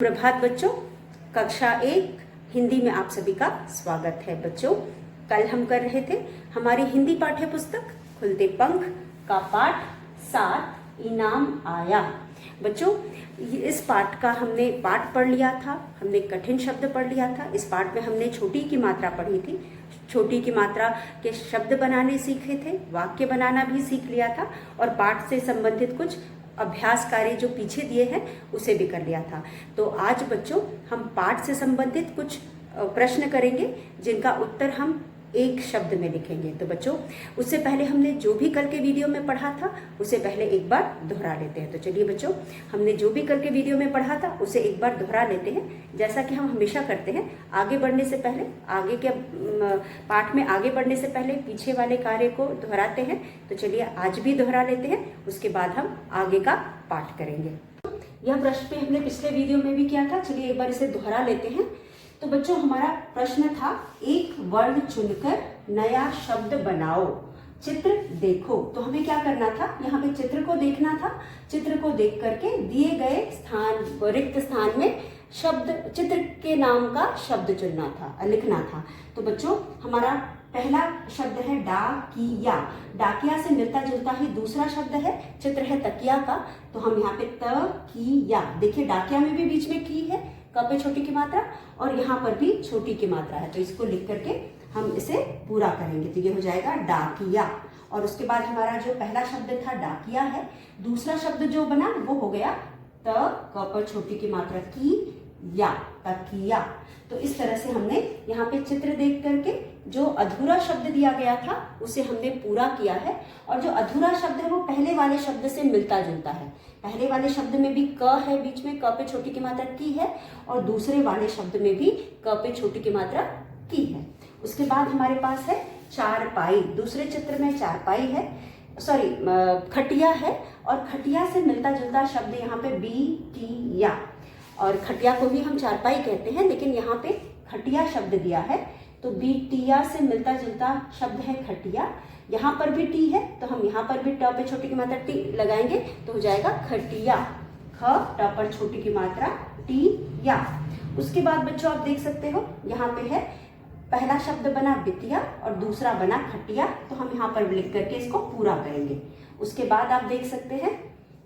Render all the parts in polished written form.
प्रभात बच्चों, कक्षा 1 हिंदी में आप सभी का स्वागत है। बच्चों, कल हम कर रहे थे हमारी हिंदी पाठ्य पुस्तक खुलते पंख का पाठ 7 इनाम आया। बच्चों, इस पाठ का हमने पाठ पढ़ लिया था, हमने कठिन शब्द पढ़ लिया था। इस पाठ में हमने छोटी की मात्रा पढ़ी थी, छोटी की मात्रा के शब्द बनाने सीखे थे, वाक्य बनाना भी सीख लिया था और पाठ से संबंधित कुछ अभ्यास कार्य जो पीछे दिए हैं उसे भी कर लिया था। तो आज बच्चों हम पाठ से संबंधित कुछ प्रश्न करेंगे जिनका उत्तर हम एक शब्द में लिखेंगे। तो बच्चों, उससे पहले हमने जो भी कल के वीडियो में पढ़ा था उसे पहले एक बार दोहरा लेते हैं। तो चलिए बच्चों, हमने जो भी कल के वीडियो में पढ़ा था उसे एक बार दोहरा लेते हैं, जैसा कि हम हमेशा करते हैं। आगे बढ़ने से पहले, आगे के पाठ में आगे बढ़ने से पहले पीछे वाले कार्य को दोहराते हैं। तो चलिए आज भी दोहरा लेते हैं, उसके बाद हम आगे का पाठ करेंगे। यह प्रश्न पे हमने पिछले वीडियो में भी किया था, चलिए एक बार इसे दोहरा लेते हैं। तो बच्चों, हमारा प्रश्न था एक वर्ण चुनकर नया शब्द बनाओ, चित्र देखो। तो हमें क्या करना था, यहाँ पे चित्र को देखना था। चित्र को देख करके दिए गए स्थान, रिक्त स्थान में शब्द, चित्र के नाम का शब्द चुनना था, लिखना था। तो बच्चों, हमारा पहला शब्द है डाकिया। डाकिया से मिलता जुलता ही दूसरा शब्द है, चित्र है तकिया का। तो हम यहाँ पे तकिया, देखिए डाकिया में भी बीच में की है, क पे छोटी की मात्रा और यहाँ पर भी छोटी की मात्रा है। तो इसको लिख करके हम इसे पूरा करेंगे। तो ये हो जाएगा डाकिया। और उसके बाद हमारा जो पहला शब्द था डाकिया है, दूसरा शब्द जो बना वो हो गया क पर छोटी की मात्रा की या, तकिया। तो इस तरह से हमने यहाँ पे चित्र देख करके जो अधूरा शब्द दिया गया था उसे हमने पूरा किया है। और जो अधूरा शब्द है वो पहले वाले शब्द से मिलता जुलता है। पहले वाले शब्द में भी क है, बीच में क पे छोटी की मात्रा की है, और दूसरे वाले शब्द में भी क पे छोटी की मात्रा की है। उसके बाद हमारे पास है चारपाई। दूसरे चित्र में चारपाई है, सॉरी खटिया है, और खटिया से मिलता जुलता शब्द यहाँ पे बीटिया। और खटिया को भी हम चारपाई कहते हैं, लेकिन यहाँ पे खटिया शब्द दिया है। तो बीटिया से मिलता जुलता शब्द है खटिया। यहाँ पर भी टी है, तो हम यहाँ पर भी ट पे छोटी की मात्रा टी लगाएंगे, तो हो जाएगा खटिया। ख ट पर छोटी की मात्रा टी या। उसके बाद बच्चों आप देख सकते हो यहाँ पे है पहला शब्द बना बिटिया और दूसरा बना खटिया। तो हम यहाँ पर लिख करके इसको पूरा करेंगे। उसके बाद आप देख सकते हैं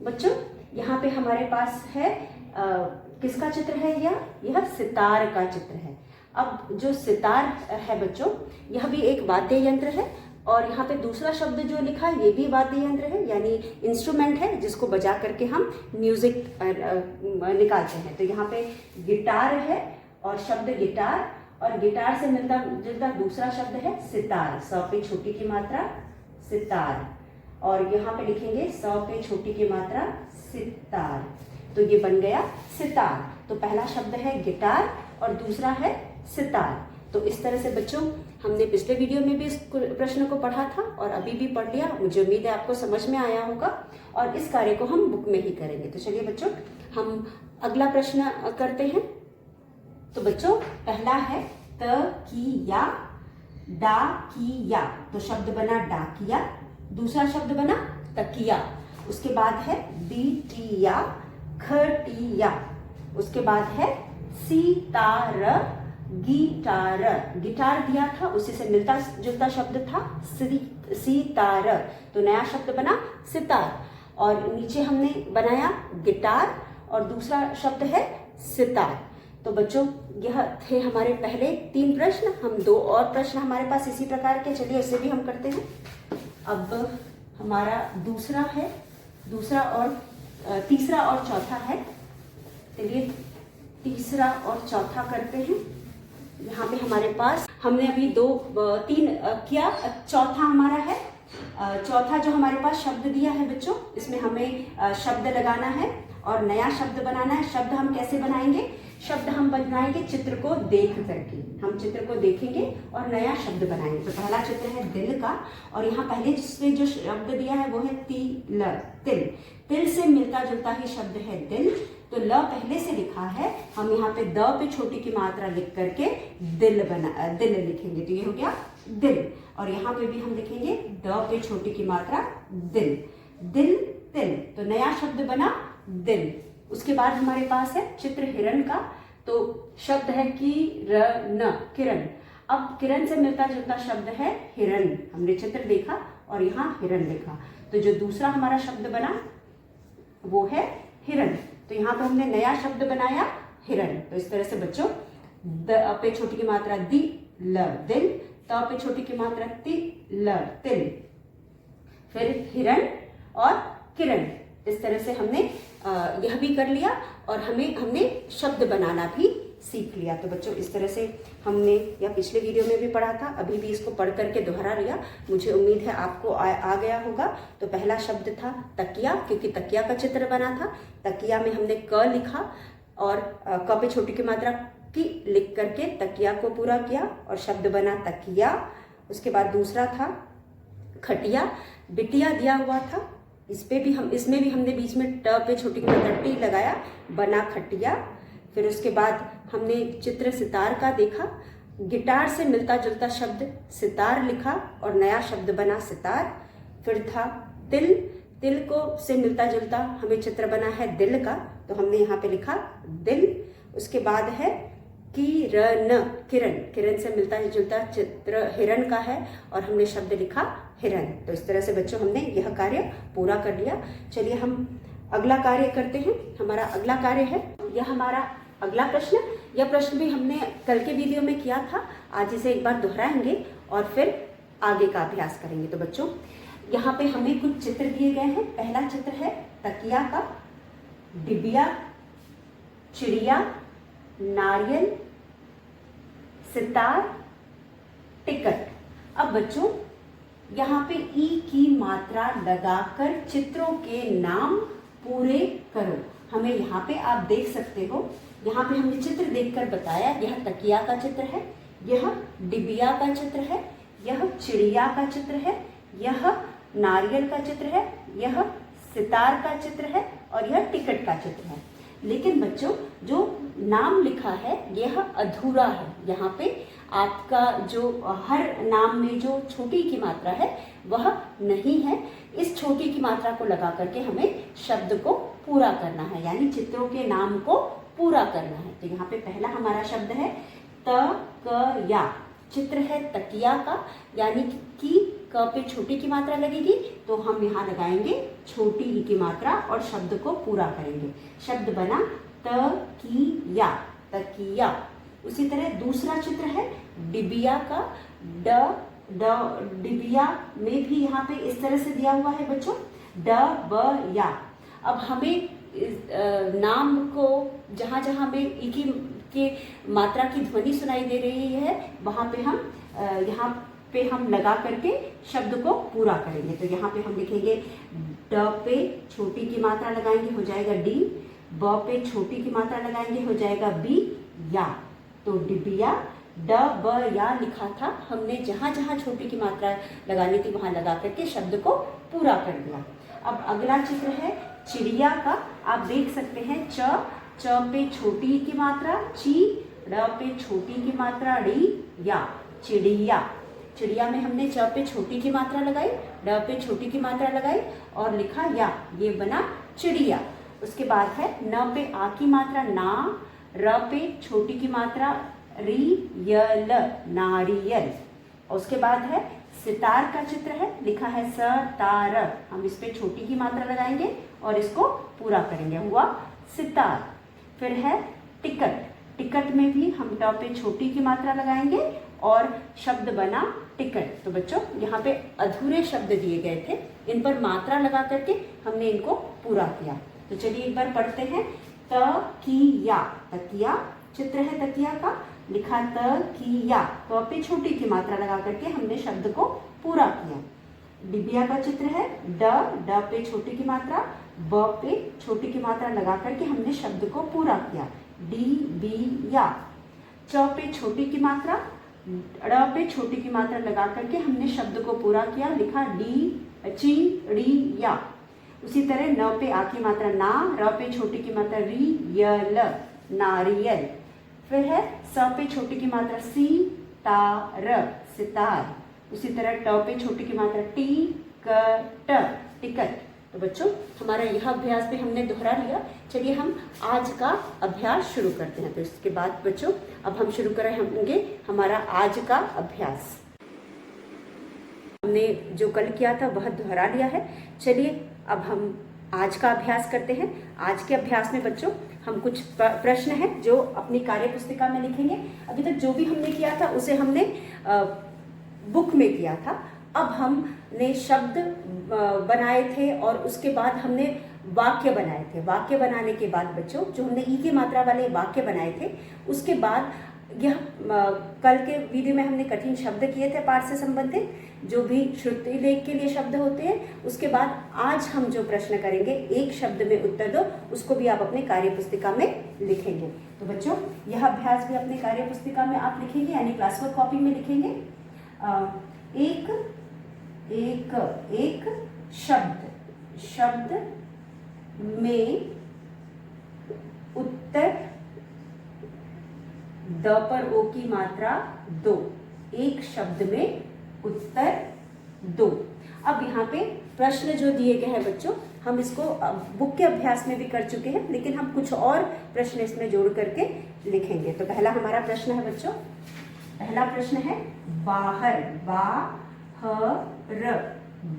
बच्चों, यहाँ पे हमारे पास है किसका चित्र है, यह सितार का चित्र है। अब जो सितार है बच्चों, यह भी एक वाद्य यंत्र है, और यहाँ पे दूसरा शब्द जो लिखा है ये भी वाद्य यंत्र है, यानी इंस्ट्रूमेंट है जिसको बजा करके हम म्यूजिक निकालते हैं। तो यहाँ पे गिटार है और शब्द गिटार, और गिटार से मिलता जुलता दूसरा शब्द है सितार। स पे छोटी की मात्रा सितार, और यहाँ पे लिखेंगे स पे छोटी की मात्रा सितार। तो ये बन गया सितार। तो पहला शब्द है गिटार और दूसरा है सितार। तो इस तरह से बच्चों हमने पिछले वीडियो में भी इस प्रश्न को पढ़ा था और अभी भी पढ़ लिया। मुझे उम्मीद है आपको समझ में आया होगा, और इस कार्य को हम बुक में ही करेंगे। तो चलिए बच्चों, हम अगला प्रश्न करते हैं। तो बच्चों, पहला है तकिया, डाकिया। तो शब्द बना डाकिया, दूसरा शब्द बना तकिया। उसके बाद है बिटिया, खटिया। उसके बाद है सितार, गिटार। गिटार दिया था, उसी से मिलता जुलता शब्द था सितार। तो नया शब्द बना सितार, और नीचे हमने बनाया गिटार और दूसरा शब्द है सितार। तो बच्चों, यह थे हमारे पहले 3 प्रश्न। हम 2 और प्रश्न हमारे पास इसी प्रकार के, चलिए इसे भी हम करते हैं। अब हमारा दूसरा है, तीसरा और चौथा है। चलिए तीसरा और चौथा करते हैं। यहाँ पे हमारे पास हमने अभी 3 किया, चौथा हमारा है। चौथा जो हमारे पास शब्द दिया है बच्चों, इसमें हमें शब्द लगाना है और नया शब्द बनाना है। शब्द हम कैसे बनाएंगे, शब्द हम बनाएंगे चित्र को देख करके। हम चित्र को देखेंगे और नया शब्द बनाएंगे। तो पहला चित्र है दिल का, और यहाँ पहले जिसमें जो शब्द दिया है वो है तिल। तिल से मिलता जुलता ही शब्द है दिल। तो ल पहले से लिखा है, हम यहाँ पे द पे छोटी की मात्रा लिख करके दिल लिखेंगे। तो ये हो गया दिल, और यहाँ पे भी हम लिखेंगे द पे छोटी की मात्रा दिल। दिल तिल, तो नया शब्द बना दिल। उसके बाद हमारे पास है चित्र हिरण का, तो शब्द है किरण, किरण। अब किरण से मिलता जुलता शब्द है हिरण, हमने चित्र देखा और यहाँ हिरण देखा, तो जो दूसरा हमारा शब्द बना वो है हिरण। तो यहाँ पे हमने नया शब्द बनाया हिरण। तो इस तरह से बच्चों द पे छोटी की मात्रा दी ल दिल, त पे छोटी की मात्रा ति ल तिल, फिर हिरण और किरण। इस तरह से हमने यह भी कर लिया और हमने शब्द बनाना भी सीख लिया। तो बच्चों इस तरह से हमने यह पिछले वीडियो में भी पढ़ा था, अभी भी इसको पढ़ करके दोहरा लिया। मुझे उम्मीद है आपको आ गया होगा। तो पहला शब्द था तकिया, क्योंकि तकिया का चित्र बना था। तकिया में हमने क लिखा और क पे छोटी की मात्रा की लिख करके तकिया को पूरा किया और शब्द बना तकिया। उसके बाद दूसरा था खटिया, बिटिया दिया हुआ था, इसमें भी हमने बीच में ट पे छोटी की मात्रा टी लगाया, बना खटिया। फिर उसके बाद हमने चित्र सितार का देखा, गिटार से मिलता जुलता शब्द सितार लिखा और नया शब्द बना सितार। फिर था तिल, तिल को से मिलता जुलता हमें चित्र बना है दिल का, तो हमने यहाँ पे लिखा दिल। उसके बाद है किरण, किरण, किरण से मिलता जुलता चित्र हिरण का है और हमने शब्द लिखा हिरण। तो इस तरह से बच्चों हमने यह कार्य पूरा कर लिया। चलिए हम अगला कार्य करते हैं। हमारा अगला कार्य है, यह हमारा अगला प्रश्न। यह प्रश्न भी हमने कल के वीडियो में किया था, आज इसे एक बार दोहराएंगे और फिर आगे का अभ्यास करेंगे। तो बच्चों यहाँ पे हमें कुछ चित्र दिए गए हैं। पहला चित्र है तकिया का, डिबिया, चिड़िया, नारियल, सितार, टिकट। अब बच्चों यहाँ पे ई की मात्रा लगाकर चित्रों के नाम पूरे करो। हमें यहाँ पे आप देख सकते हो, यहाँ पे हमने चित्र देखकर बताया, यह तकिया का चित्र है, यह डिबिया का चित्र है, यह चिड़िया का चित्र है, यह नारियल का चित्र है, यह सितार का चित्र है और यह टिकट का चित्र है। लेकिन बच्चों जो नाम लिखा है यह अधूरा है। यहाँ पे आपका जो हर नाम में जो छोटी की मात्रा है वह नहीं है। इस छोटी की मात्रा को लगा करके हमें शब्द को पूरा करना है, यानी चित्रों के नाम को पूरा करना है। तो यहाँ पे पहला हमारा शब्द है तकिया, चित्र है तकिया का, यानी कि क पे छोटी की मात्रा लगेगी तो हम यहाँ लगाएंगे छोटी ई की मात्रा और शब्द को पूरा करेंगे। शब्द बना तकिया, तकिया। उसी तरह दूसरा चित्र है डिबिया का, डिबिया में भी यहाँ पे इस तरह से दिया हुआ है बच्चों, ड ब या। अब हमें नाम को जहाँ जहाँ हमें ई की मात्रा की ध्वनि सुनाई दे रही है वहाँ पे हम यहाँ पे हम लगा करके शब्द को पूरा करेंगे। तो यहाँ पे हम लिखेंगे ड पे छोटी की मात्रा लगाएंगे, हो जाएगा डी, ब पे छोटी की मात्रा लगाएंगे, हो जाएगा बी, या। तो डिबिया ड ब या लिखा था, हमने जहाँ जहाँ छोटी की मात्रा लगानी थी वहाँ लगा करके शब्द को पूरा कर दिया। अब अगला चित्र है चिड़िया का। आप देख सकते हैं च पे छोटी की मात्रा ची, ड पे छोटी की मात्रा डी, या, चिड़िया। चिड़िया में हमने च पे छोटी की मात्रा लगाई, ड पे छोटी की मात्रा लगाई और लिखा या, ये बना चिड़िया। उसके बाद है न पे आ की मात्रा ना, र पे छोटी की मात्रा री, यल, नारियल। और उसके बाद है सितार का चित्र है, लिखा है सतार, हम इस पे छोटी की मात्रा लगाएंगे और इसको पूरा करेंगे, हुआ सितार। फिर है टिकट, टिकट में भी हम ट पे छोटी की मात्रा लगाएंगे और शब्द बना टिकट। तो बच्चों यहाँ पे अधूरे शब्द दिए गए थे, इन पर मात्रा लगा करके हमने इनको पूरा किया। तो चलिए एक बार पढ़ते हैं। तकिया, तकिया चित्र है तकिया का, लिखा तकिया, क पे छोटी की मात्रा लगा करके हमने शब्द को पूरा किया। डिबिया का चित्र है ड पे छोटी की मात्रा, ब पे छोटी की मात्रा लगा करके हमने शब्द को पूरा किया, डी बी या। च पे छोटी की मात्रा, ड़ पे छोटी की मात्रा लगा करके हमने शब्द को पूरा किया, लिखा डी ची डी या। उसी तरह न पे आ की मात्रा ना, र पे छोटी की मात्रा री, यल, नारियल। फिर है स पे छोटी की मात्रा सी, तार, सितार। उसी तरह ट पे छोटी की मात्रा टी, क, ट, टिकट। तो बच्चों हमारा यह अभ्यास भी हमने दोहरा लिया। चलिए हम आज का अभ्यास शुरू करते हैं। तो इसके बाद बच्चों अब हम शुरू कर रहे होंगे हमारा आज का अभ्यास। हमने जो कल किया था वह दोहरा लिया है। चलिए अब हम आज का अभ्यास करते हैं। आज के अभ्यास में बच्चों हम कुछ प्रश्न हैं जो अपनी कार्य पुस्तिका में लिखेंगे। अभी तक जो भी हमने किया था उसे हमने बुक में किया था। अब हमने शब्द बनाए थे और उसके बाद हमने वाक्य बनाए थे। वाक्य बनाने के बाद बच्चों जो हमने ई की मात्रा वाले वाक्य बनाए थे, उसके बाद यह कल के वीडियो में हमने कठिन शब्द किए थे पाठ से संबंधित, जो भी श्रुति लेख के लिए शब्द होते हैं। उसके बाद आज हम जो प्रश्न करेंगे, एक शब्द में उत्तर दो, उसको भी आप अपने कार्य पुस्तिका में लिखेंगे। तो बच्चों यह अभ्यास भी अपने कार्य पुस्तिका में आप लिखेंगे, यानी क्लास वर्क कॉपी में लिखेंगे। एक शब्द में उत्तर, द पर ओ की मात्रा दो, एक शब्द में उत्तर दो। अब यहाँ पे प्रश्न जो दिए गए हैं बच्चों, हम इसको बुक के अभ्यास में भी कर चुके हैं, लेकिन हम कुछ और प्रश्न इसमें जोड़ करके लिखेंगे। तो पहला हमारा प्रश्न है बच्चों, पहला प्रश्न है बाहर,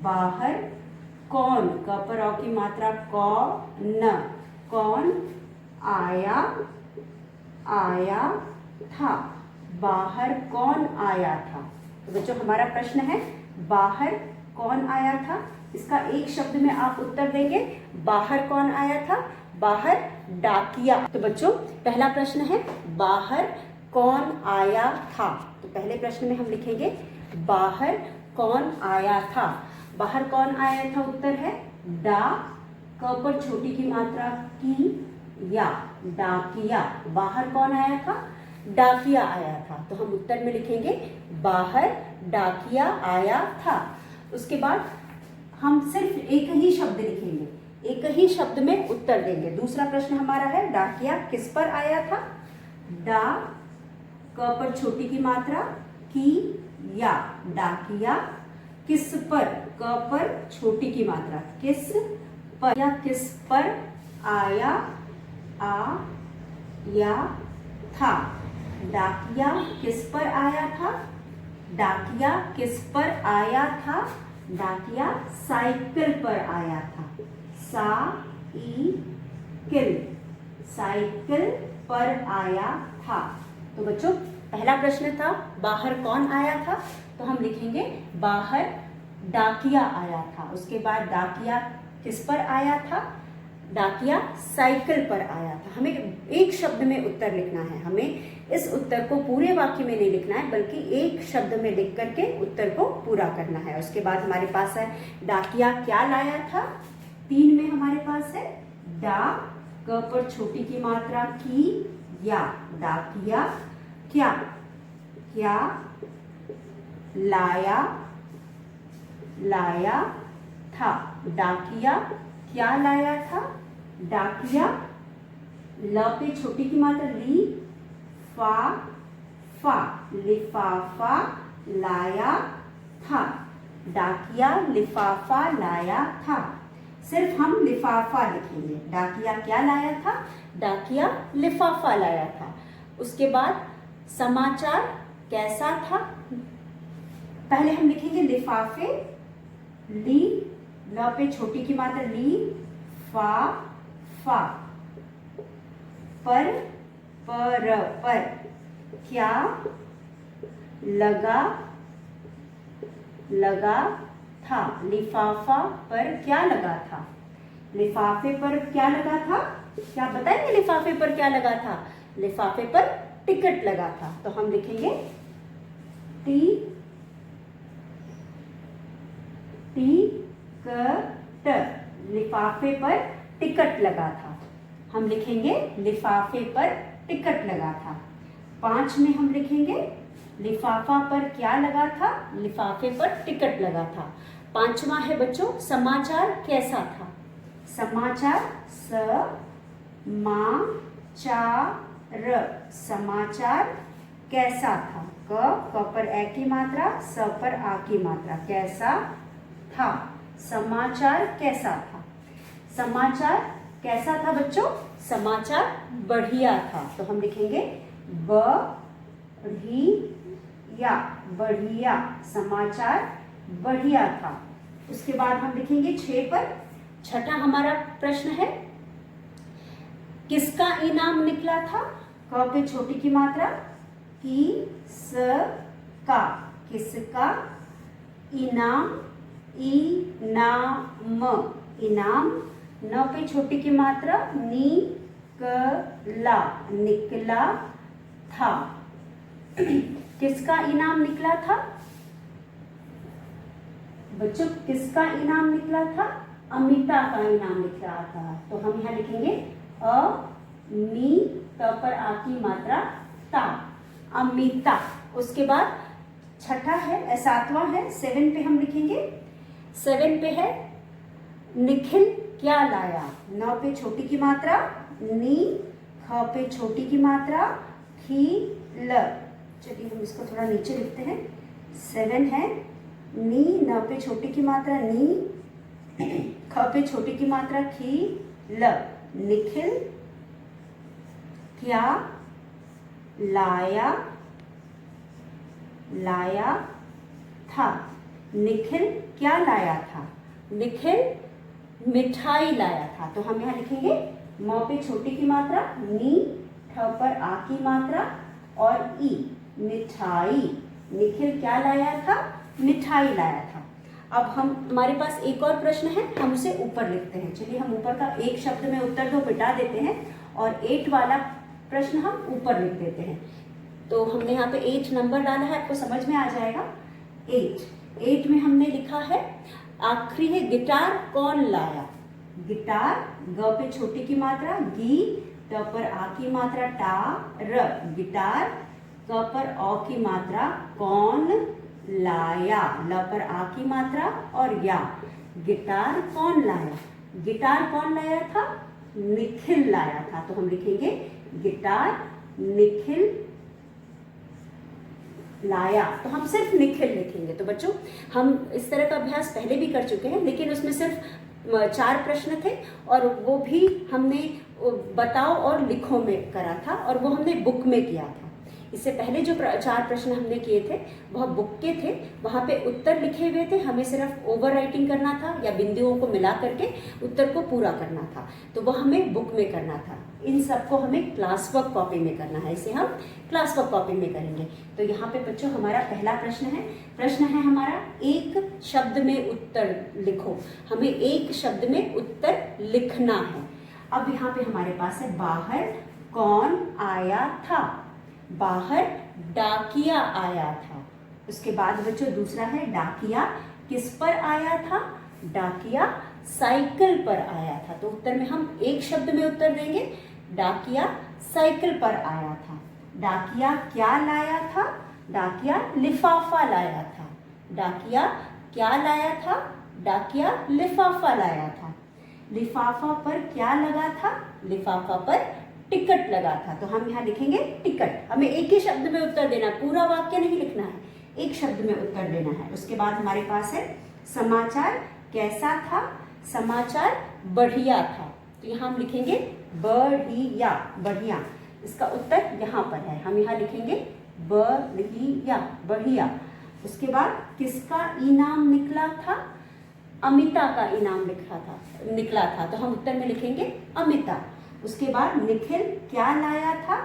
बाहर कौन, क पर औ की मात्रा कौन, कौन आया था, बाहर कौन आया था। तो बच्चों हमारा प्रश्न है बाहर कौन आया था। इसका एक शब्द में आप उत्तर देंगे, बाहर कौन आया था, बाहर डाकिया। तो बच्चों पहला प्रश्न है बाहर कौन आया था। तो पहले प्रश्न में हम लिखेंगे बाहर कौन आया था। बाहर कौन आया था, उत्तर है डा, क पर छोटी की मात्रा की या, डाकिया। बाहर कौन आया था, डाकिया आया था। तो हम उत्तर में लिखेंगे बाहर डाकिया आया था। उसके बाद हम सिर्फ एक ही शब्द लिखेंगे, एक ही शब्द में उत्तर देंगे। दूसरा प्रश्न हमारा है डाकिया किस पर आया था, डा, क पर छोटी की मात्रा की या, डाकिया किस पर, क पर छोटी की मात्रा किस पर, या किस पर आया, आ या था। डाकिया किस पर आया था, डाकिया किस पर आया था, डाकिया साइकिल पर आया था, साइकिल पर आया था। तो बच्चों पहला प्रश्न था बाहर कौन आया था, तो हम लिखेंगे बाहर डाकिया आया था। उसके बाद डाकिया किस पर आया था, डाकिया साइकिल पर आया था। हमें एक शब्द में उत्तर लिखना है। हमें इस उत्तर को पूरे वाक्य में नहीं लिखना है, बल्कि एक शब्द में लिख करके उत्तर को पूरा करना है। उसके बाद हमारे पास है डाकिया क्या लाया था। 3 में हमारे पास है डा, क पर छोटी की मात्रा की या, डाकिया क्या लाया था। डाकिया क्या लाया था, डाकिया ल पे छोटी की मात्रा ली, फा, लिफाफा लाया था। डाकिया लिफाफा लाया था। सिर्फ हम लिफाफा लिखेंगे। डाकिया क्या लाया था, डाकिया लिफाफा लाया था। उसके बाद समाचार कैसा था। पहले हम लिखेंगे लिफाफे, ली, ल पे छोटी की मात्रा ली, फा, पर क्या लगा था। लिफाफा पर क्या लगा था, लिफाफे पर क्या लगा था, क्या बताएंगे लिफाफे पर क्या लगा था। लिफाफे पर टिकट लगा था। तो हम लिखेंगे टिकट, लिफाफे पर टिकट लगा था। हम लिखेंगे लिफाफे पर टिकट लगा था। 5 में हम लिखेंगे लिफाफा पर क्या लगा था, लिफाफे पर टिकट लगा था। 5वां है बच्चों समाचार कैसा था। समाचार समाचार कैसा था। क पर ए की मात्रा, स पर आ की मात्रा, कैसा था, समाचार कैसा था। समाचार कैसा था बच्चों? समाचार बढ़िया था। तो हम लिखेंगे बढ़िया, बढ़िया, समाचार बढ़िया था। उसके बाद हम लिखेंगे 6 पर। छठा हमारा प्रश्न है, किसका इनाम निकला था? क पे छोटी की मात्रा, किसका, किसका इनाम, इनाम, इनाम, न पे छोटी की मात्रा, निकला, निकला था। किसका इनाम निकला था बच्चों? किसका इनाम निकला था? अमिता का इनाम निकला था। तो हम यहाँ लिखेंगे त पर आ की मात्रा ता, अमिता। उसके बाद छठा है, 7वां है, 7 पे हम लिखेंगे। 7 पे है, निखिल क्या लाया? न पे छोटी की मात्रा, नी, ख पे छोटी की मात्रा, खी, ल। चलिए हम इसको थोड़ा नीचे लिखते हैं। 7 है, नी, न पे छोटी की मात्रा नी, ख पे छोटी की मात्रा खी, ल। निखिल क्या लाया, लाया था? निखिल क्या लाया था? निखिल मिठाई लाया था। तो हम यहाँ लिखेंगे म पे छोटी की मात्रा, नी, ठ पर आ की मात्रा और ई, मिठाई। निखिल क्या लाया था? मिठाई लाया था। अब हमारे पास एक और प्रश्न है, हम उसे ऊपर लिखते हैं। चलिए हम ऊपर का एक शब्द में उत्तर दो मिटा देते हैं और 8 वाला प्रश्न हम ऊपर लिख देते हैं। तो हमने यहाँ पे 8 नंबर डाला है, आपको समझ में आ जाएगा। 8 में हमने लिखा है, आखिरी है गिटार कौन लाया? गिटार, ग पे छोटी की मात्रा, गी, त पर आ की मात्रा टा, र। गिटार, क पर औ की मात्रा, कौन लाया, ल पर आ की मात्रा और या। गिटार कौन लाया? गिटार कौन लाया था? निखिल लाया था। तो हम लिखेंगे गिटार निखिल लाया। तो हम सिर्फ निखिल लिखेंगे। तो बच्चों हम इस तरह का अभ्यास पहले भी कर चुके हैं, लेकिन उसमें सिर्फ 4 प्रश्न थे और वो भी हमने बताओ और लिखो में करा था और वो हमने बुक में किया था। इससे पहले जो 4 प्रश्न हमने किए थे वह बुक के थे, वहाँ पे उत्तर लिखे हुए थे, हमें सिर्फ ओवर राइटिंग करना था या बिंदुओं को मिला करके उत्तर को पूरा करना था। तो वह हमें बुक में करना था। इन सबको हमें क्लास वर्क कॉपी में करना है, इसे हम क्लास वर्क कॉपी में करेंगे। तो यहाँ पे बच्चों हमारा पहला प्रश्न है हमारा, एक शब्द में उत्तर लिखो। हमें एक शब्द में उत्तर लिखना है। अब यहाँ पे हमारे पास है, बाहर कौन आया था? बाहर डाकिया आया था। उसके बाद बच्चों दूसरा है, डाकिया किस पर आया था? डाकिया साइकिल पर आया था। तो उत्तर में हम एक शब्द में उत्तर देंगे, डाकिया साइकिल पर आया था। डाकिया क्या लाया था? डाकिया लिफाफा लाया था। डाकिया क्या लाया था? डाकिया लिफाफा लाया था। लिफाफा पर क्या लगा था? लिफाफा पर टिकट लगा था। तो हम यहाँ लिखेंगे टिकट। हमें एक ही शब्द में उत्तर देना, पूरा वाक्य नहीं लिखना है, एक शब्द में उत्तर देना है। उसके बाद हमारे पास है, समाचार कैसा था? समाचार बढ़िया था। तो यहाँ हम लिखेंगे बढ़िया, बढ़िया। इसका उत्तर यहाँ पर है, हम यहाँ लिखेंगे बढ़िया, बढ़िया। उसके बाद किसका इनाम निकला था? अमिता का इनाम निकला था। तो हम उत्तर में लिखेंगे अमिता। उसके बाद निखिल क्या लाया था?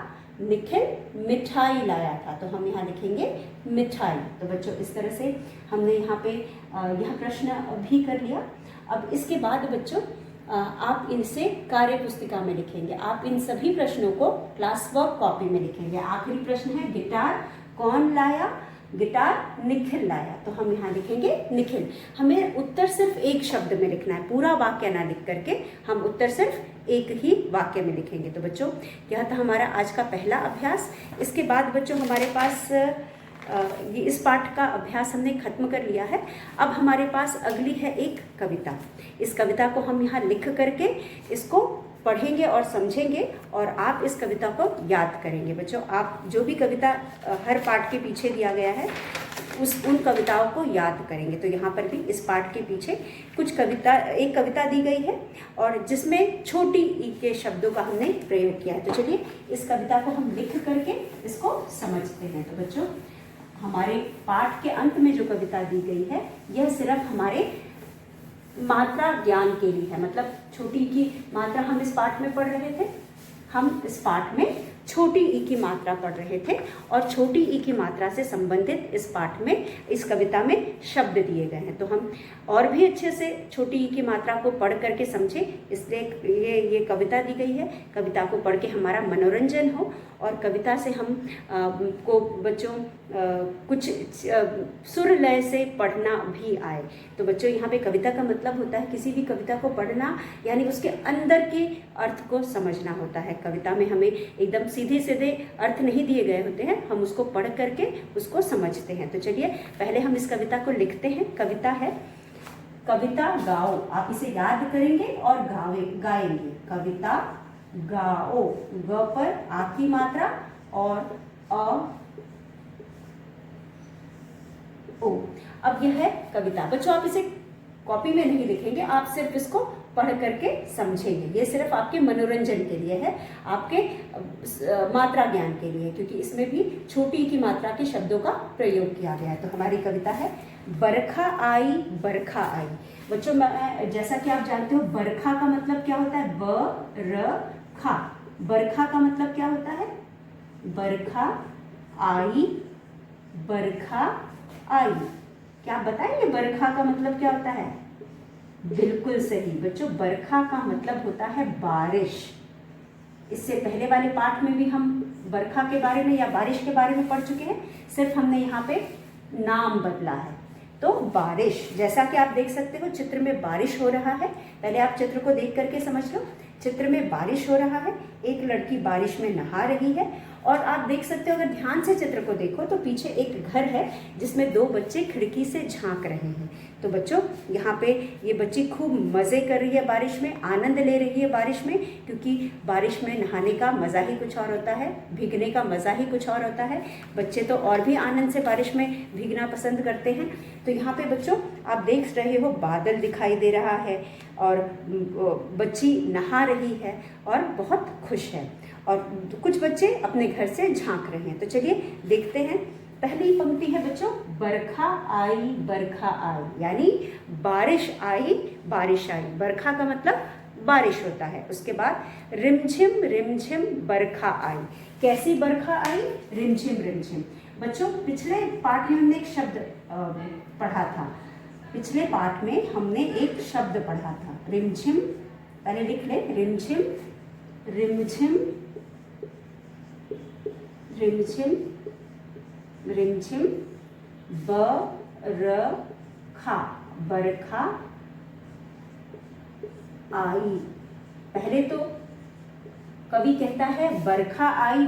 निखिल मिठाई लाया था। तो हम यहाँ लिखेंगे मिठाई। तो बच्चों इस तरह से हमने यहाँ पे यह प्रश्न भी कर लिया। अब इसके बाद बच्चों आप इनसे कार्य पुस्तिका में लिखेंगे। आप इन सभी प्रश्नों को क्लास वर्क कॉपी में लिखेंगे। आखिरी प्रश्न है, गिटार कौन लाया? गिटार निखिल लाया। तो हम यहाँ लिखेंगे निखिल। हमें उत्तर सिर्फ एक शब्द में लिखना है, पूरा वाक्य ना लिख करके हम उत्तर सिर्फ एक ही वाक्य में लिखेंगे। तो बच्चों यह था हमारा आज का पहला अभ्यास। इसके बाद बच्चों हमारे पास ये इस पाठ का अभ्यास हमने खत्म कर लिया है। अब हमारे पास अगली है एक कविता। इस कविता को हम यहाँ लिख करके इसको पढ़ेंगे और समझेंगे और आप इस कविता को याद करेंगे। बच्चों आप जो भी कविता हर पाठ के पीछे दिया गया है उन कविताओं को याद करेंगे। तो यहाँ पर भी इस पाठ के पीछे एक कविता दी गई है और जिसमें छोटी ई के शब्दों का हमने प्रयोग किया है। तो चलिए इस कविता को हम लिख करके इसको समझते हैं। तो बच्चों, हमारे पाठ के अंत में जो कविता दी गई है यह सिर्फ हमारे मात्रा ज्ञान के लिए है। मतलब छोटी ई की मात्रा हम इस पाठ में पढ़ रहे थे, हम इस पाठ में छोटी ई की मात्रा पढ़ रहे थे और छोटी ई की मात्रा से संबंधित इस पाठ में, इस कविता में शब्द दिए गए हैं। तो हम और भी अच्छे से छोटी ई की मात्रा को पढ़ करके समझें, इसलिए ये कविता दी गई है। कविता को पढ़ के हमारा मनोरंजन हो और कविता से हम को बच्चों कुछ सुर लय से पढ़ना भी आए। तो बच्चों, यहाँ पे कविता का मतलब होता है किसी भी कविता को पढ़ना, यानी उसके अंदर के अर्थ को समझना होता है। कविता में हमें एकदम सीधे सीधे अर्थ नहीं दिए गए होते हैं, हम उसको पढ़ करके उसको समझते हैं। तो चलिए पहले हम इस कविता को लिखते हैं। कविता है कविता गाओ। आप इसे याद करेंगे और गाएंगे। कविता गाओ, ग पर आ की मात्रा और अ ओ। अब यह है कविता। बच्चों, आप इसे कॉपी में नहीं लिखेंगे, आप सिर्फ इसको पढ़ करके समझेंगे। ये सिर्फ आपके मनोरंजन के लिए है, आपके मात्रा ज्ञान के लिए, क्योंकि इसमें भी छोटी की मात्रा के शब्दों का प्रयोग किया गया है। तो हमारी कविता है बरखा आई बरखा आई। बच्चों, जैसा कि आप जानते हो बरखा का मतलब क्या होता है, ब-र-खा। बरखा का मतलब क्या होता है, बरखा आई बरखा आई। क्या आप बताएंगे बरखा का मतलब क्या होता है? बिल्कुल सही बच्चों, बरखा का मतलब होता है बारिश। इससे पहले वाले पाठ में भी हम बरखा के बारे में या बारिश के बारे में पढ़ चुके हैं, सिर्फ हमने यहाँ पे नाम बदला है। तो बारिश, जैसा कि आप देख सकते हो चित्र में बारिश हो रहा है। पहले आप चित्र को देख करके समझ लो। चित्र में बारिश हो रहा है, एक लड़की बारिश में नहा रही है और आप देख सकते हो, अगर ध्यान से चित्र को देखो तो पीछे एक घर है जिसमें दो बच्चे खिड़की से झांक रहे हैं। तो बच्चों, यहाँ पे ये बच्ची खूब मज़े कर रही है बारिश में, आनंद ले रही है बारिश में, क्योंकि बारिश में नहाने का मज़ा ही कुछ और होता है, भीगने का मज़ा ही कुछ और होता है। बच्चे तो और भी आनंद से बारिश में भीगना पसंद करते हैं। तो यहाँ पे बच्चों आप देख रहे हो बादल दिखाई दे रहा है और बच्ची नहा रही है और बहुत खुश है और कुछ बच्चे अपने घर से झांक रहे हैं। तो चलिए देखते हैं। पहली पंक्ति है बच्चों, बरखा आई, यानी बारिश आई बारिश आई। बरखा का मतलब बारिश होता है। उसके बाद रिमझिम रिमझिम बरखा आई। कैसी बरखा आई? रिमझिम रिमझिम। बच्चों, पिछले पाठ में हमने एक शब्द पढ़ा था। पिछले पाठ में हमने एक शब्द पढ़ा था, रिमझिम। पहले लिख ले, रिमझिम रिमझिम रिमझिम रिमझिम बरखा, बरखा आई। पहले तो कवि कहता है बरखा आई,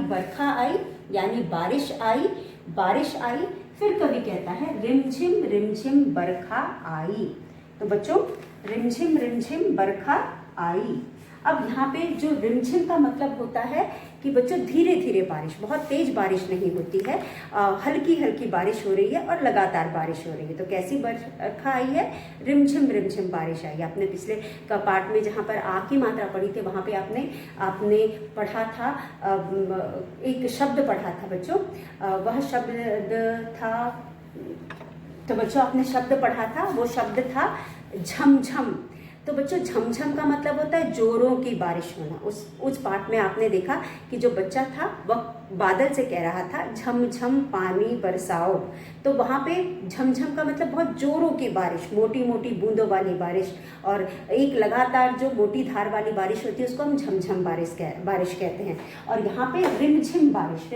यानी बारिश आई बारिश आई। फिर कवि कहता है रिमझिम रिमझिम बरखा आई। तो बच्चों, रिमझिम रिमझिम बरखा आई। अब यहाँ पे जो रिमझिम का मतलब होता है कि बच्चों धीरे धीरे बारिश, बहुत तेज बारिश नहीं होती है, हल्की हल्की बारिश हो रही है और लगातार बारिश हो रही है। तो कैसी बरखा आई है? रिमझिम रिमझिम बारिश आई। आपने पिछले का पाठ में जहाँ पर आ की मात्रा पढ़ी थी, वहाँ पे आपने पढ़ा था, एक शब्द पढ़ा था बच्चों। वह शब्द था, तो बच्चों आपने शब्द पढ़ा था, वो शब्द था झमझम। तो बच्चों, झमझम का मतलब होता है जोरों की बारिश होना। उस पाठ में आपने देखा कि जो बच्चा था वह बादल से कह रहा था झमझम पानी बरसाओ। तो वहाँ पे झमझम का मतलब बहुत जोरों की बारिश, मोटी मोटी बूंदों वाली बारिश, और एक लगातार जो मोटी धार वाली बारिश होती है उसको हम झमझम बारिश कहते हैं। और यहाँ पे रिमझिम बारिश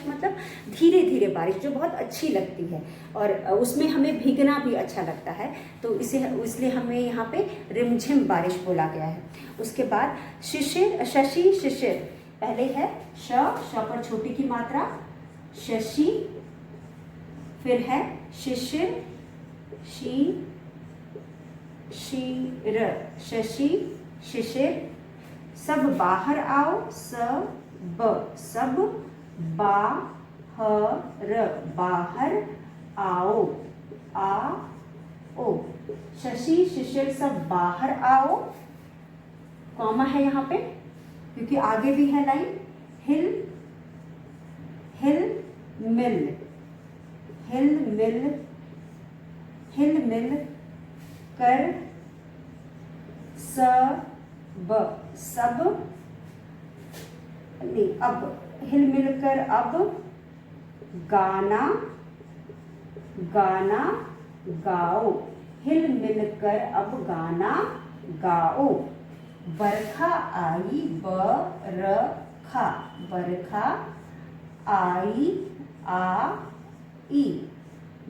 मतलब धीरे धीरे बारिश जो बहुत अच्छी लगती है और उसमें हमें भीगना भी अच्छा लगता है। तो इसलिए हमें यहाँ पे रिमझिम बारिश बोला गया है। उसके बाद शिशिर, शशि शिशिर। पहले है श पर छोटी की मात्रा, शशि। फिर है शिशिर, शीर, शशि शिशिर। सब बाहर आओ, सब बाहर, बाहर आओ, आ ओ। शशि शिशिर सब बाहर आओ, कॉमा है यहाँ पे क्योंकि आगे भी है लाइन। हिल हिल मिल, हिल मिल, हिल मिल कर सब, सब नहीं, अब हिल मिलकर अब गाना, गाना गाओ, हिल मिलकर अब गाना गाओ। बरखा आई बरखा, बरखा आई आई,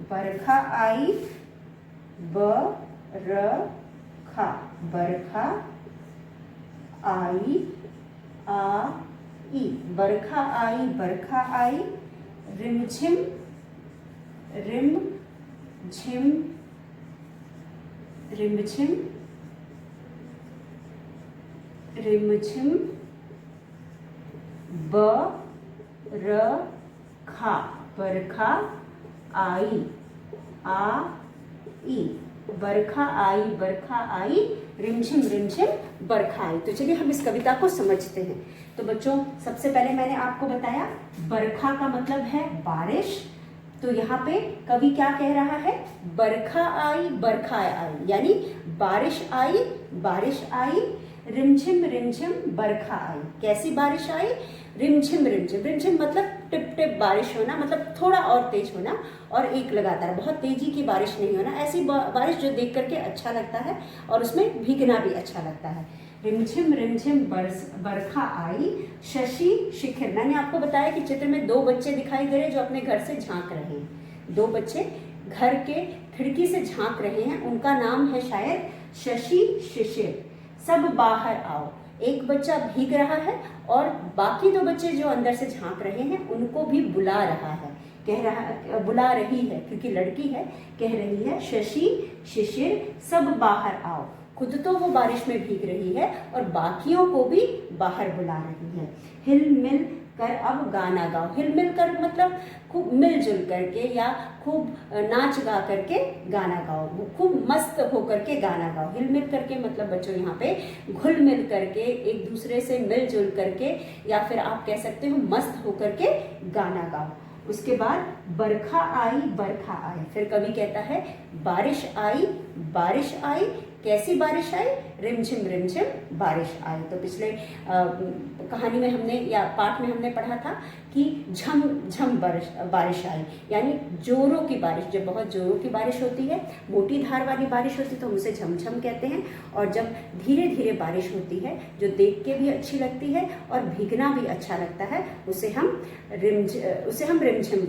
बरखा आई बरखा, बरखा आई आई, बरखा आई बरखा आई। रिमझिम रिम झिम, रिमझिम रिमझिम बरखा, बरखा आई आई, बरखा आई बरखा आई, रिमझिम रिमझिम बरखा आई। तो चलिए हम इस कविता को समझते हैं। तो बच्चों सबसे पहले मैंने आपको बताया बरखा का मतलब है बारिश। तो यहाँ पे कवि क्या कह रहा है, बरखा आई बरखा आई, यानी बारिश आई बारिश आई। रिमझिम रिमझिम बरखा आई, कैसी बारिश आई, रिमझिम रिमझिम, रिमझिम मतलब टिप टिप बारिश होना, मतलब थोड़ा और तेज होना और एक लगातार, बहुत तेजी की बारिश नहीं होना, ऐसी बारिश जो देख करके अच्छा लगता है और उसमें भीगना भी अच्छा लगता है। रिमझिम रिमझिम बरखा आई। शशि शिखिर, मैंने आपको बताया कि चित्र में दो बच्चे दिखाई दे रहे हैं जो अपने घर से झांक रहे हैं। दो बच्चे घर के खिड़की से झांक रहे हैं, उनका नाम है शायद शशि शिशिर। सब बाहर आओ, एक बच्चा भीग रहा है और बाकी दो बच्चे जो अंदर से झांक रहे हैं उनको भी बुला रहा है, कह रहा, बुला रही है क्योंकि लड़की है, कह रही है शशि शिशिर सब बाहर आओ। खुद तो वो बारिश में भीग रही है और बाकियों को भी बाहर बुला रही है। हिल मिल कर अब गाना गाओ, हिल मिल कर मतलब खूब मिलजुल करके या खूब नाच गा करके गाना गाओ, खूब मस्त होकर के गाना गाओ। हिल मिल करके मतलब बच्चों यहाँ पे घुल मिल करके, एक दूसरे से मिलजुल करके, या फिर आप कह सकते हो मस्त होकर के गाना गाओ। उसके बाद बरखा आई बरखा आई, फिर कवि कहता है बारिश आई बारिश आई, कैसी बारिश आई, रिमझिम रिमझिम बारिश आई। तो पिछले कहानी में हमने या पाठ में हमने पढ़ा था कि झम झम बारिश आई, यानी जोरों की बारिश, जब बहुत जोरों की बारिश होती है, मोटी धार वाली बारिश होती है तो हम उसे झमझम कहते हैं, और जब धीरे धीरे बारिश होती है जो देख के भी अच्छी लगती है और भीगना भी अच्छा लगता है, उसे हम रिमझिम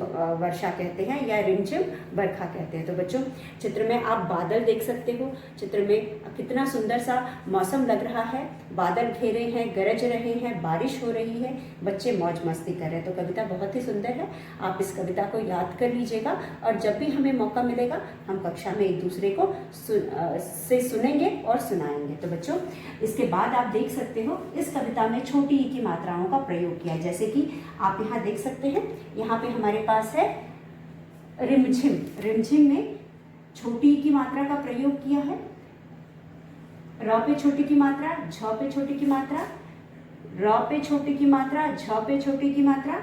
वर्षा कहते हैं या रिमझिम बरखा कहते हैं। तो बच्चों चित्र में आप बादल देख सकते हो, चित्र में कितना सुंदर सा मौसम लग रहा है, बादल घेरे हैं, गरज रहे हैं, बारिश हो रही है, बच्चे मौज मस्ती कर रहे हैं। तो कविता बहुत ही सुंदर है, आप इस कविता को याद कर लीजिएगा और जब भी हमें मौका मिलेगा हम कक्षा में एक दूसरे को सुनेंगे और सुनाएंगे। तो बच्चों इसके बाद आप देख सकते हो इस कविता में छोटी ई की मात्राओं का प्रयोग किया है, जैसे कि आप यहाँ देख सकते हैं, यहाँ पे हमारे पास है रिमझिम, रिमझिम में छोटी ई की मात्रा का प्रयोग किया है। र पे छोटी की मात्रा, झ पे छोटी की मात्रा, र पे छोटी की मात्रा, झ पे छोटी की मात्रा।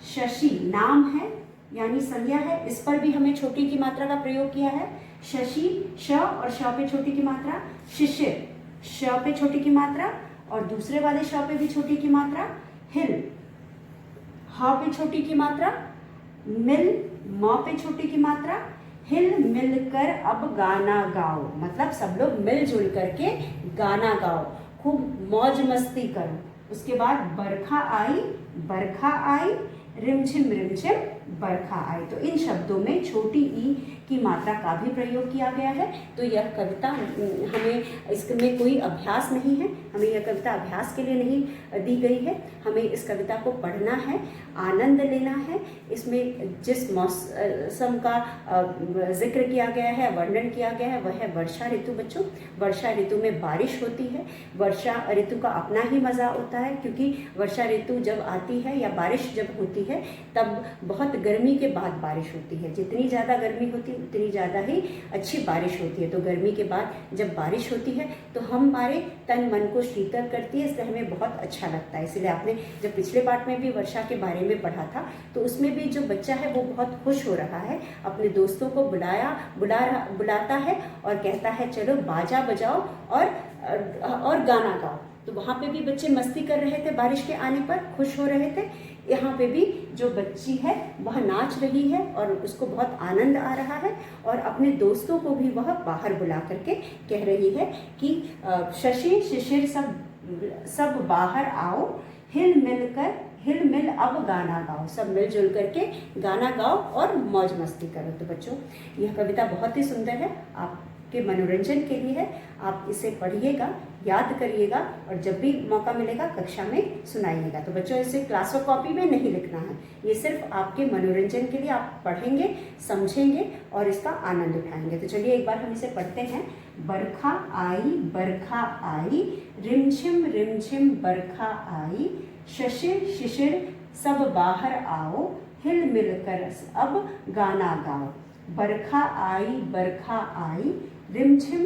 शशि नाम है यानी संज्ञा है, इस पर भी हमें छोटी की मात्रा का प्रयोग किया है। शशि श और श पे छोटी की मात्रा, शिशिर श पे छोटी की मात्रा और दूसरे वाले श पे भी छोटी की मात्रा। हिल ह पे छोटी की मात्रा, मिल म पे छोटी की मात्रा। हिल मिलकर अब गाना गाओ, मतलब सब लोग मिलजुल करके गाना गाओ, खूब मौज मस्ती करो। उसके बाद बरखा आई, रिमझिम रिमझिम बरखा आई। तो इन शब्दों में छोटी ई की मात्रा का भी प्रयोग किया गया है। तो यह कविता हमें, इसमें कोई अभ्यास नहीं है, हमें यह कविता अभ्यास के लिए नहीं दी गई है, हमें इस कविता को पढ़ना है, आनंद लेना है। इसमें जिस मौसम का जिक्र किया गया है, वर्णन किया गया है, वह है वर्षा ऋतु। बच्चों वर्षा ऋतु में बारिश होती है, वर्षा ऋतु का अपना ही मज़ा होता है, क्योंकि वर्षा ऋतु जब आती है या बारिश जब होती है तब बहुत गर्मी के बाद बारिश होती है। जितनी ज़्यादा गर्मी होती है उतनी ज़्यादा ही अच्छी बारिश होती है। तो गर्मी के बाद जब बारिश होती है तो हमारे तन मन को शीतल करती है, इसलिए हमें बहुत अच्छा लगता है। इसलिए आपने जब पिछले पार्ट में भी वर्षा के बारे में पढ़ा था तो उसमें भी जो बच्चा है वो बहुत खुश हो रहा है, अपने दोस्तों को बुलाता है और कहता है चलो बाजा बजाओ और गाना गाओ। तो वहाँ पे भी बच्चे मस्ती कर रहे थे, बारिश के आने पर खुश हो रहे थे। यहाँ पे भी जो बच्ची है वह नाच रही है और उसको बहुत आनंद आ रहा है और अपने दोस्तों को भी वह बाहर बुला करके कह रही है कि शशि शिशिर सब बाहर आओ, हिल मिल अब गाना गाओ। सब मिलजुल करके गाना गाओ और मौज मस्ती करो। तो बच्चों यह कविता बहुत ही सुंदर है, आपके मनोरंजन के लिए है। आप इसे पढ़िएगा, याद करिएगा और जब भी मौका मिलेगा कक्षा में सुनाइएगा। तो बच्चों इसे क्लास और कॉपी में नहीं लिखना है, ये सिर्फ आपके मनोरंजन के लिए आप पढ़ेंगे, समझेंगे और इसका आनंद उठाएंगे। तो चलिए एक बार हम इसे पढ़ते हैं। बरखा आई, रिमझिम बरखा आई, शिशिर शिशिर सब बाहर आओ, हिल मिल कर अब गाना गाओ। बरखा आई, रिमझिम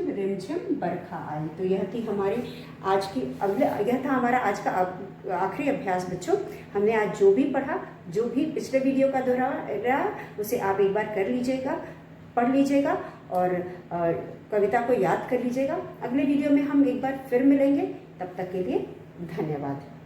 बरखा आई। तो यह थी हमारी आज की यह था हमारा आज का आखिरी अभ्यास। बच्चों हमने आज जो भी पढ़ा, जो भी पिछले वीडियो का दोहराया उसे आप एक बार कर लीजिएगा, पढ़ लीजिएगा और कविता को याद कर लीजिएगा। अगले वीडियो में हम एक बार फिर मिलेंगे, तब तक के लिए धन्यवाद।